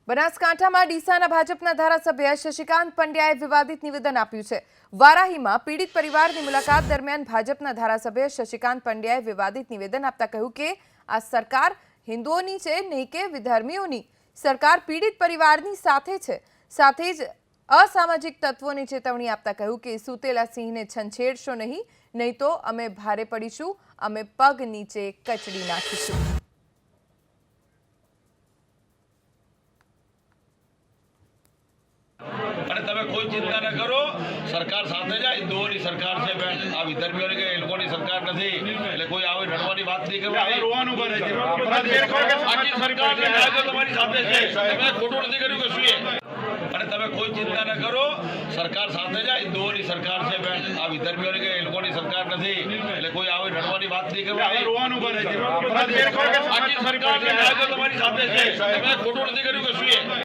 બનાસકાંઠામાં ડીસાના ભાજપના ધારાસભ્ય શશિકાંત પંડ્યાએ વિવાદિત નિવેદન આપ્યું છે। વારાહીમાં પીડિત પરિવારની મુલાકાત દરમિયાન ભાજપના ધારાસભ્ય શશિકાંત પંડ્યાએ વિવાદિત નિવેદન આપતા કહ્યું કે આ સરકાર હિન્દુઓની છે, નહીં કે વિધર્મીઓની। સરકાર પીડિત પરિવારની સાથે છે। સાથે જ અસામાજિક તત્વોની ચેતવણી આપતા કહ્યું કે સૂતેલા સિંહને છંછેડશો નહીં તો અમે ભારે પડીશું, અમે પગ નીચે કચડી નાખીશું। તમે કોઈ ચિંતા ન કરો, સરકાર સાથે જાય। હિન્દુઓની સરકાર છે, આ વિધર્મીઓની કે લોકોની સરકાર નથી, એટલે કોઈ આવે લડવાની વાત નહીં કરવાની। રોવાનું બને છે, આખી સરકાર તમારી સાથે છે, તમે ખોટું નથી કર્યું કશું। અને તમે કોઈ ચિંતા ન કરો, સરકાર સાથે જાય। હિન્દુઓની સરકાર છે, આ વિધર્મીઓની કે લોકોની સરકાર નથી, એટલે કોઈ આવે લડવાની વાત નહીં કરવાની। રોવાનું બને છે, આખી સરકાર તમારી સાથે છે, તમે ખોટું નથી કર્યું કશું।